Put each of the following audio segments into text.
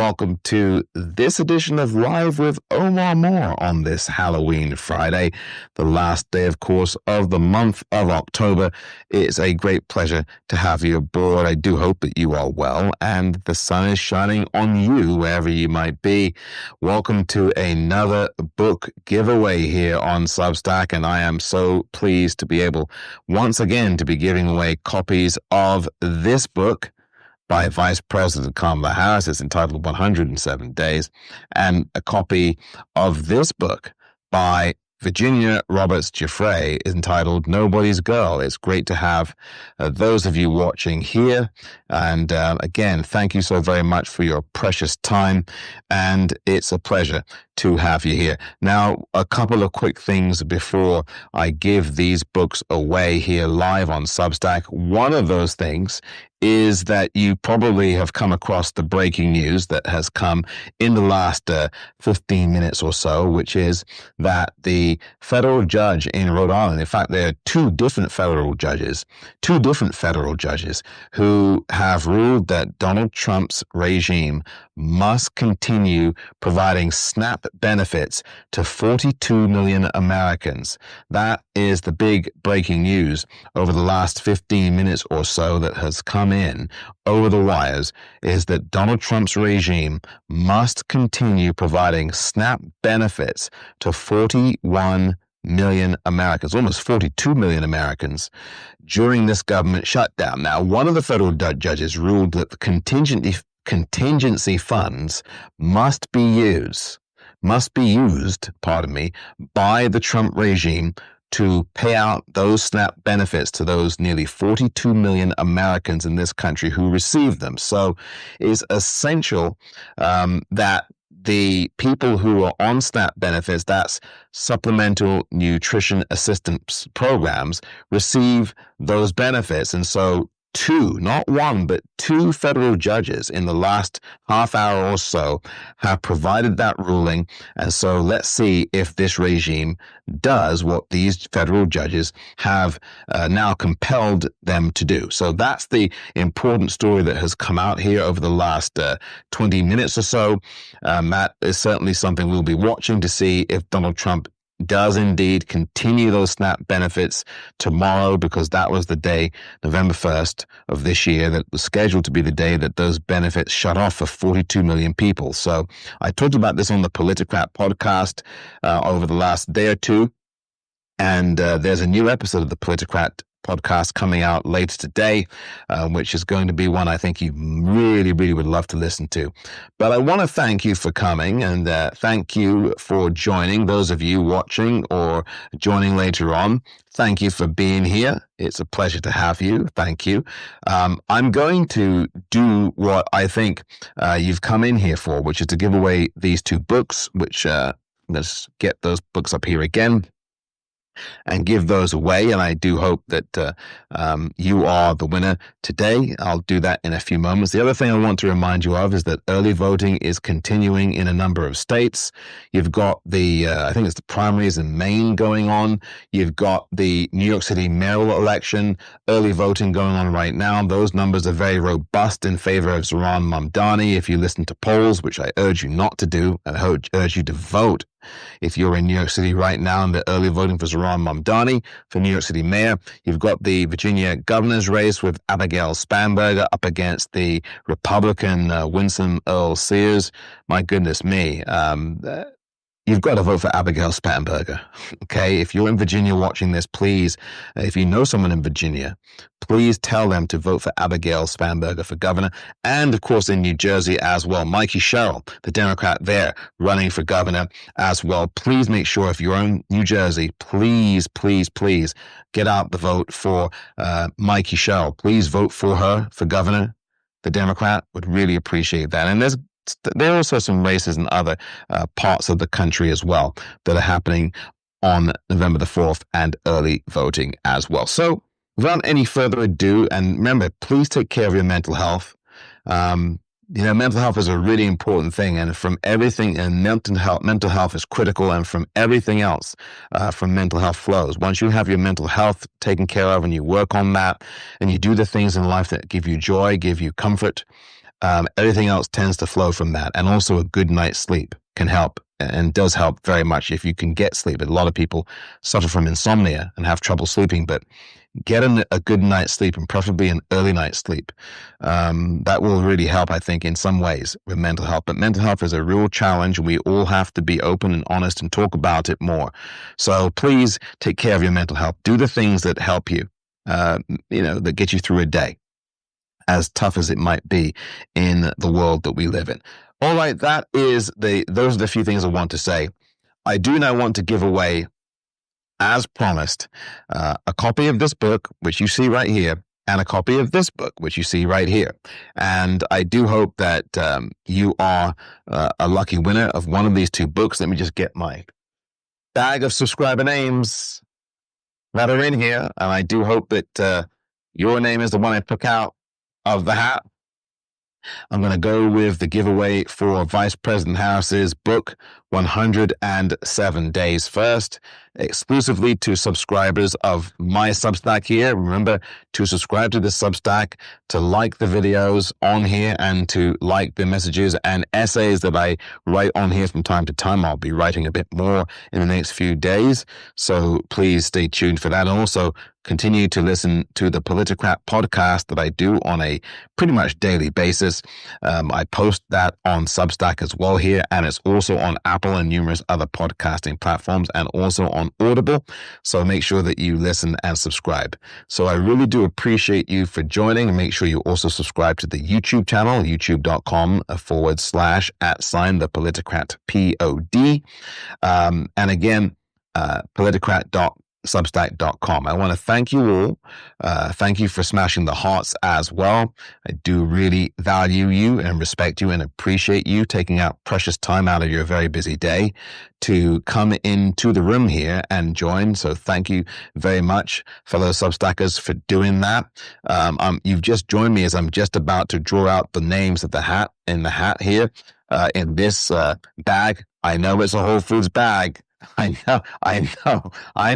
welcome to this edition of Live with Omar Moore on this Halloween Friday, the last day, of course, of the month of October. It's a great pleasure to have you aboard. I do hope that you are well and the sun is shining on you wherever you might be. Welcome to another book giveaway here on Substack, and I am so pleased to be able once again to be giving away copies of this book by Vice President Kamala Harris. It's entitled 107 Days, and a copy of this book by Virginia Roberts Giuffre is entitled Nobody's Girl. It's great to have those of you watching here. And again, thank you so very much for your precious time. And it's a pleasure to have you here. Now, a couple of quick things before I give these books away here live on Substack. One of those things is that you probably have come across the breaking news that has come in the last 15 minutes or so, which is that the federal judge in Rhode Island, in fact, there are two different federal judges who have ruled that Donald Trump's regime must continue providing SNAP benefits to 42 million Americans. That is the big breaking news over the last 15 minutes or so that has come in over the wires, is that Donald Trump's regime must continue providing SNAP benefits to 41 million Americans, almost 42 million Americans, during this government shutdown. Now, one of the federal judges ruled that the contingency funds must be used, by the Trump regime to pay out those SNAP benefits to those nearly 42 million Americans in this country who receive them. So it's essential that the people who are on SNAP benefits, that's supplemental nutrition assistance programs, receive those benefits. And so two, not one, but two federal judges in the last half hour or so have provided that ruling. And so let's see if this regime does what these federal judges have now compelled them to do. So that's the important story that has come out here over the last 20 minutes or so. That is certainly something we'll be watching to see if Donald Trump does indeed continue those SNAP benefits tomorrow, because that was the day, November 1st of this year, that was scheduled to be the day that those benefits shut off for 42 million people. So I talked about this on the Politicrat podcast over the last day or two, and there's a new episode of the Politicrat podcast coming out later today, which is going to be one I think you really, really would love to listen to. But I want to thank you for coming, and thank you for joining. Those of you watching or joining later on, thank you for being here. It's a pleasure to have you. Thank you. I'm going to do what I think you've come in here for, which is to give away these two books, which let's get those books up here again and give those away. And I do hope that you are the winner today. I'll do that in a few moments. The other thing I want to remind you of is that early voting is continuing in a number of states. You've got the, I think it's the primaries in Maine going on. You've got the New York City mayoral election, early voting going on right now. Those numbers are very robust in favor of Zohran Mamdani. If you listen to polls, which I urge you not to do, and I urge you to vote if you're in New York City right now, and the early voting for Zohran Mamdani for New York City mayor. You've got the Virginia governor's race with Abigail Spanberger up against the Republican Winsome Earl Sears. My goodness me. You've got to vote for Abigail Spanberger, okay? If you're in Virginia watching this, please, if you know someone in Virginia, please tell them to vote for Abigail Spanberger for governor. And, of course, in New Jersey as well, Mikey Sherrill, the Democrat there, running for governor as well. Please make sure, if you're in New Jersey, please, please, please get out the vote for Mikey Sherrill. Please vote for her for governor. The Democrat would really appreciate that. And there are also some races in other parts of the country as well that are happening on November the 4th, and early voting as well. So without any further ado, and remember, please take care of your mental health. Mental health is a really important thing, and from everything, and mental health is critical, and from everything else, from mental health flows. Once you have your mental health taken care of and you work on that, and you do the things in life that give you joy, give you comfort, Everything else tends to flow from that. And also a good night's sleep can help and does help very much if you can get sleep. A lot of people suffer from insomnia and have trouble sleeping, but get a good night's sleep, and preferably an early night's sleep. That will really help, I think, in some ways with mental health. But mental health is a real challenge. We all have to be open and honest and talk about it more. So please take care of your mental health. Do the things that help you, that get you through a day, as tough as it might be in the world that we live in. All right, those are the few things I want to say. I do now want to give away, as promised, a copy of this book, which you see right here, and a copy of this book, which you see right here. And I do hope that you are a lucky winner of one of these two books. Let me just get my bag of subscriber names that are in here. And I do hope that your name is the one I took out of the hat. I'm going to go with the giveaway for Vice President Harris's book, 107 Days First, exclusively to subscribers of my Substack here. Remember to subscribe to the Substack, to like the videos on here, and to like the messages and essays that I write on here from time to time. I'll be writing a bit more in the next few days, so please stay tuned for that. And also continue to listen to the Politicrat podcast that I do on a pretty much daily basis. I post that on Substack as well here, and it's also on Apple and numerous other podcasting platforms, and also on Audible. So make sure that you listen and subscribe. So I really do appreciate you for joining, and make sure you also subscribe to the YouTube channel, youtube.com/@the Politicrat POD. And again, politicrat.substack.com. I want to thank you all. Thank you for smashing the hearts as well. I do really value you and respect you and appreciate you taking out precious time out of your very busy day to come into the room here and join. So thank you very much, fellow Substackers, for doing that. You've just joined me as I'm just about to draw out the names of the hat here in this bag. I know it's a Whole Foods bag. I know. I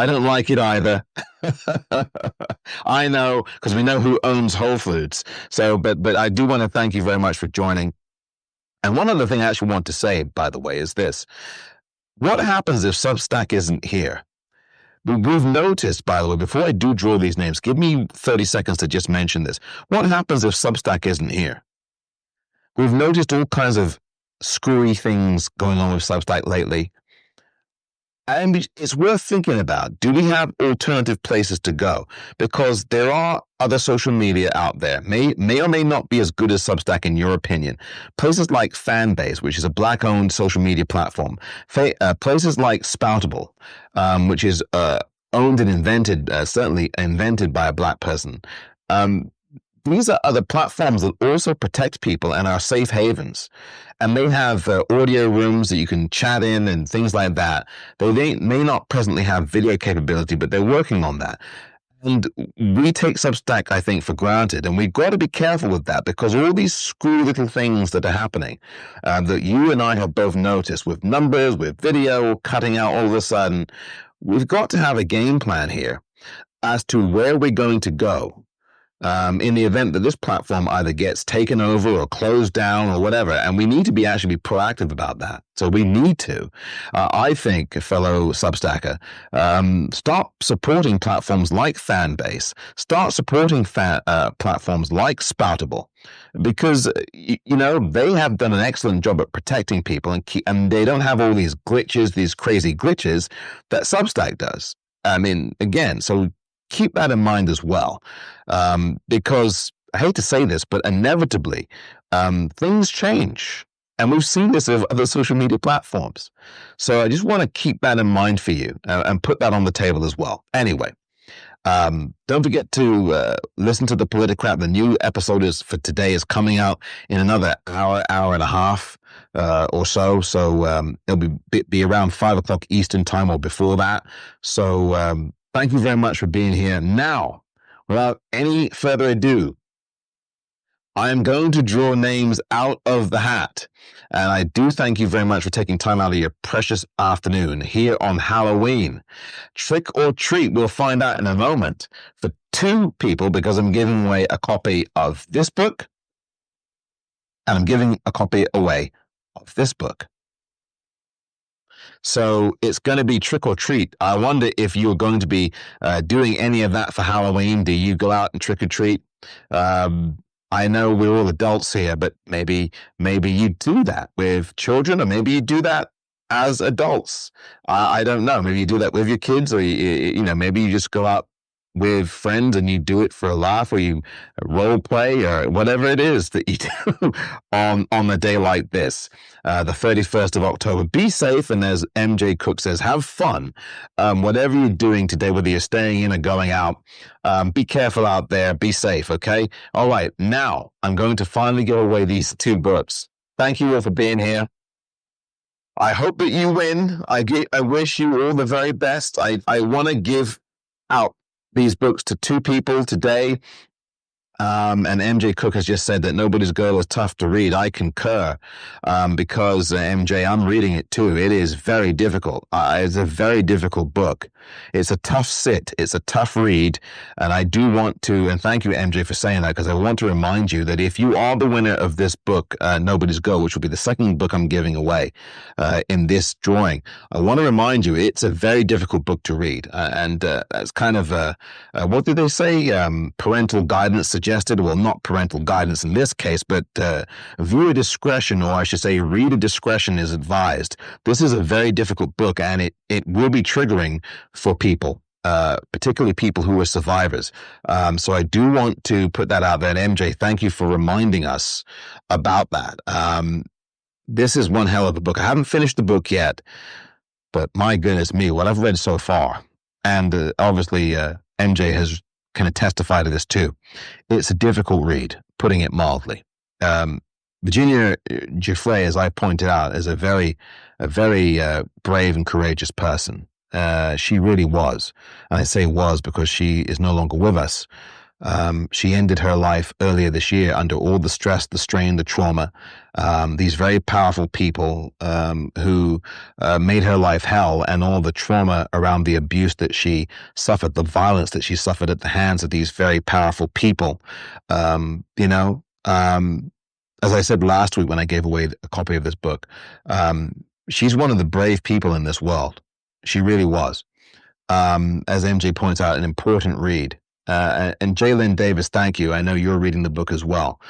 don't like it either. I know, because we know who owns Whole Foods. So, but I do want to thank you very much for joining. And one other thing I actually want to say, by the way, is this. What happens if Substack isn't here? We've noticed, by the way, before I do draw these names, give me 30 seconds to just mention this. What happens if Substack isn't here? We've noticed all kinds of screwy things going on with Substack lately. And it's worth thinking about. Do we have alternative places to go? Because there are other social media out there, may or may not be as good as Substack in your opinion. Places like Fanbase, which is a Black-owned social media platform. Places like Spoutable, which is owned and invented, certainly invented by a Black person. These are other platforms that also protect people and are safe havens. And they have audio rooms that you can chat in and things like that. They may not presently have video capability, but they're working on that. And we take Substack, I think, for granted. And we've got to be careful with that, because all these screwy little things that are happening that you and I have both noticed with numbers, with video cutting out all of a sudden, we've got to have a game plan here as to where we're going to go. In the event that this platform either gets taken over or closed down or whatever, and we need to be actually proactive about that. So we need to, I think, fellow Substacker, start supporting platforms like Fanbase, start supporting platforms like Spoutable, because, they have done an excellent job at protecting people, and they don't have all these glitches, these crazy glitches that Substack does. I mean, again, so keep that in mind as well, because I hate to say this, but inevitably things change, and we've seen this with other social media platforms. So I just want to keep that in mind for you and put that on the table as well. Anyway, don't forget to listen to the Politicrat. The new episode for today is coming out in another hour and a half or so. So it'll be around 5 o'clock Eastern time or before that. So thank you very much for being here. Now, without any further ado, I am going to draw names out of the hat. And I do thank you very much for taking time out of your precious afternoon here on Halloween. Trick or treat, we'll find out in a moment, for 2 people, because I'm giving away a copy of this book and I'm giving a copy away of this book. So it's going to be trick or treat. I wonder if you're going to be doing any of that for Halloween. Do you go out and trick or treat? Um, I know we're all adults here, but maybe you do that with children, or maybe you do that as adults. I don't know. Maybe you do that with your kids, or maybe you just go out with friends and you do it for a laugh, or you role play, or whatever it is that you do on a day like this, the 31st of October. Be safe, and as MJ Cook says, have fun. Whatever you're doing today, whether you're staying in or going out, be careful out there. Be safe, okay? All right, now I'm going to finally give away these two books. Thank you all for being here. I hope that you win. I wish you all the very best. I want to give out these books to two people today. And MJ Cook has just said that Nobody's Girl is tough to read. I concur, because MJ, I'm reading it too. It is very difficult. It's a very difficult book. It's a tough sit. It's a tough read. And I do want to, and thank you, MJ, for saying that, because I want to remind you that if you are the winner of this book, Nobody's Girl, which will be the second book I'm giving away in this drawing, I want to remind you it's a very difficult book to read. And it's kind of, what did they say? Parental guidance suggested. Well, not parental guidance in this case, but viewer discretion, or I should say reader discretion, is advised. This is a very difficult book, and it will be triggering for people, particularly people who are survivors. So I do want to put that out there. And MJ, thank you for reminding us about that. This is one hell of a book. I haven't finished the book yet, but my goodness me, what I've read so far, and obviously MJ has kind of testify to this too. It's a difficult read, putting it mildly. Virginia Giuffre, as I pointed out, is a very brave and courageous person. She really was. And I say was because she is no longer with us. She ended her life earlier this year under all the stress, the strain, the trauma. These very powerful people who made her life hell, and all the trauma around the abuse that she suffered, the violence that she suffered at the hands of these very powerful people. As I said last week when I gave away a copy of this book, she's one of the brave people in this world. She really was. As MJ points out, an important read. And Jaylyn Davis, thank you. I know you're reading the book as well.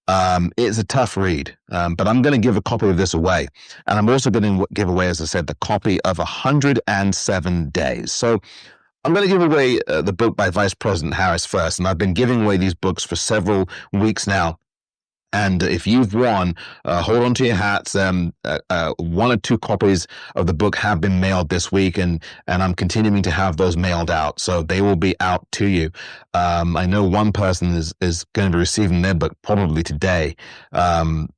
It's a tough read, but I'm going to give a copy of this away. And I'm also going to give away, as I said, the copy of 107 Days. So I'm going to give away the book by Vice President Harris first. And I've been giving away these books for several weeks now. And if you've won, hold on to your hats. One or two copies of the book have been mailed this week, and I'm continuing to have those mailed out. So they will be out to you. I know one person is going to be receiving their book probably today.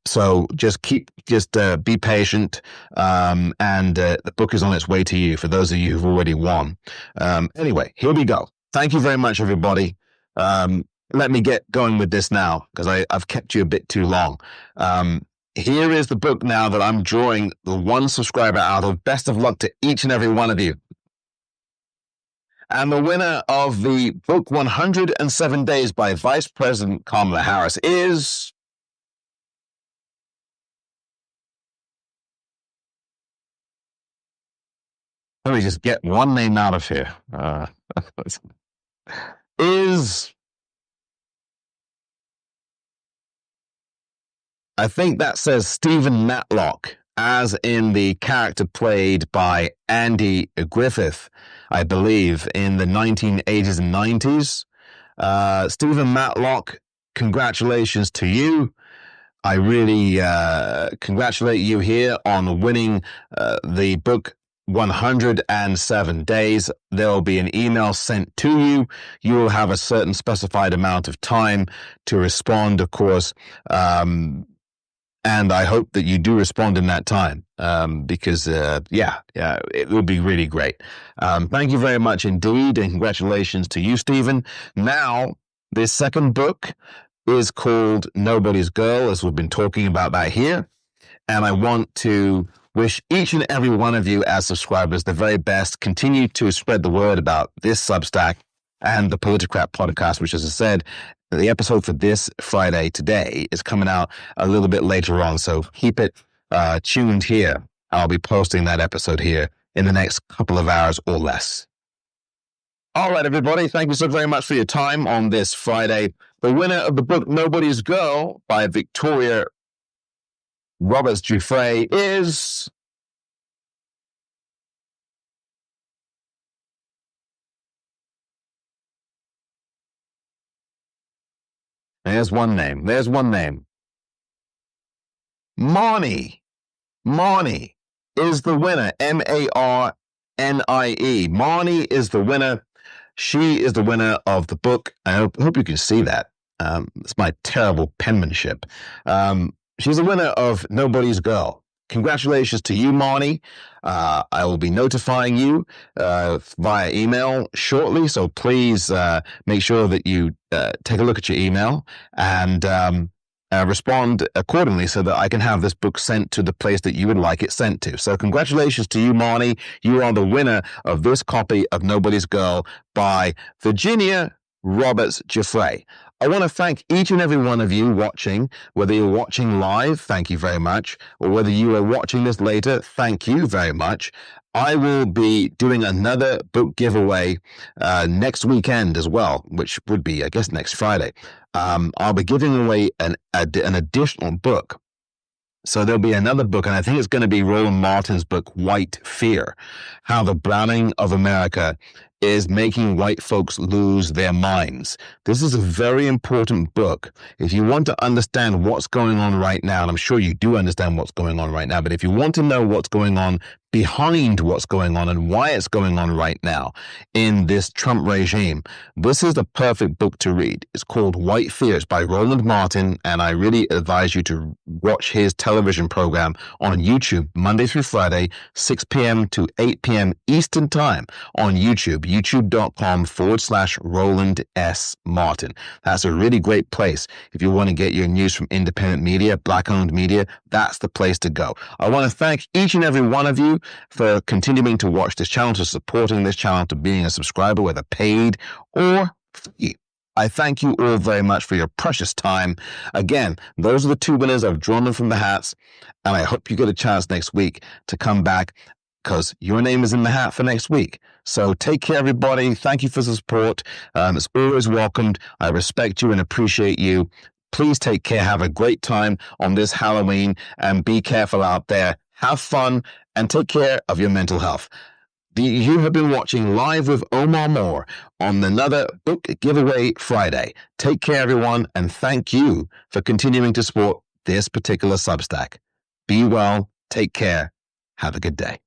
So just be patient. And the book is on its way to you for those of you who've already won. Anyway, here we go. Thank you very much, everybody. Let me get going with this now, because I've kept you a bit too long. Here is the book now that I'm drawing the one subscriber out of. Best of luck to each and every one of you. And the winner of the book 107 Days by Vice President Kamala Harris is... Let me just get one name out of here. I think that says Stephen Matlock, as in the character played by Andy Griffith, I believe, in the 1980s and 90s. Stephen Matlock, congratulations to you. I really congratulate you here on winning the book 107 Days. There will be an email sent to you. You will have a certain specified amount of time to respond, of course. And I hope that you do respond in that time, because, it will be really great. Thank you very much indeed, and congratulations to you, Stephen. Now, this second book is called Nobody's Girl, as we've been talking about that here. And I want to wish each and every one of you as subscribers the very best. Continue to spread the word about this Substack and the Politicrat podcast, which, as I said, the episode for this Friday today is coming out a little bit later on, so keep it tuned here. I'll be posting that episode here in the next couple of hours or less. All right, everybody, thank you so very much for your time on this Friday. The winner of the book Nobody's Girl by Victoria Roberts Giuffre is... There's one name. Marnie. Marnie is the winner. Marnie. Marnie is the winner. She is the winner of the book. I hope you can see that. It's my terrible penmanship. She's the winner of Nobody's Girl. Congratulations to you, Marnie. I will be notifying you via email shortly, so please make sure that you take a look at your email and respond accordingly so that I can have this book sent to the place that you would like it sent to. So congratulations to you, Marnie. You are the winner of this copy of Nobody's Girl by Virginia Roberts Giuffre. I want to thank each and every one of you watching, whether you're watching live, thank you very much, or whether you are watching this later, thank you very much. I will be doing another book giveaway next weekend as well, which would be, I guess, next Friday. I'll be giving away an additional book. So there'll be another book, and I think it's going to be Roland Martin's book, White Fear, How the Browning of America is Making White Folks Lose Their Minds. This is a very important book. If you want to understand what's going on right now, and I'm sure you do understand what's going on right now, but if you want to know what's going on behind what's going on and why it's going on right now in this Trump regime, this is the perfect book to read. It's called White Fears by Roland Martin, and I really advise you to watch his television program on YouTube Monday through Friday, 6 p.m. to 8 p.m. Eastern Time on YouTube, youtube.com/Roland S. Martin. That's a really great place. If you want to get your news from independent media, black-owned media, that's the place to go. I want to thank each and every one of you for continuing to watch this channel, to supporting this channel, to being a subscriber, whether paid or free. I thank you all very much for your precious time. Again, those are the two winners. I've drawn them from the hats, and I hope you get a chance next week to come back because your name is in the hat for next week. So take care, everybody. Thank you for the support. It's always welcomed. I respect you and appreciate you. Please take care. Have a great time on this Halloween, and be careful out there. Have fun and take care of your mental health. You have been watching Live with Omar Moore on another Book Giveaway Friday. Take care, everyone, and thank you for continuing to support this particular Substack. Be well, take care, have a good day.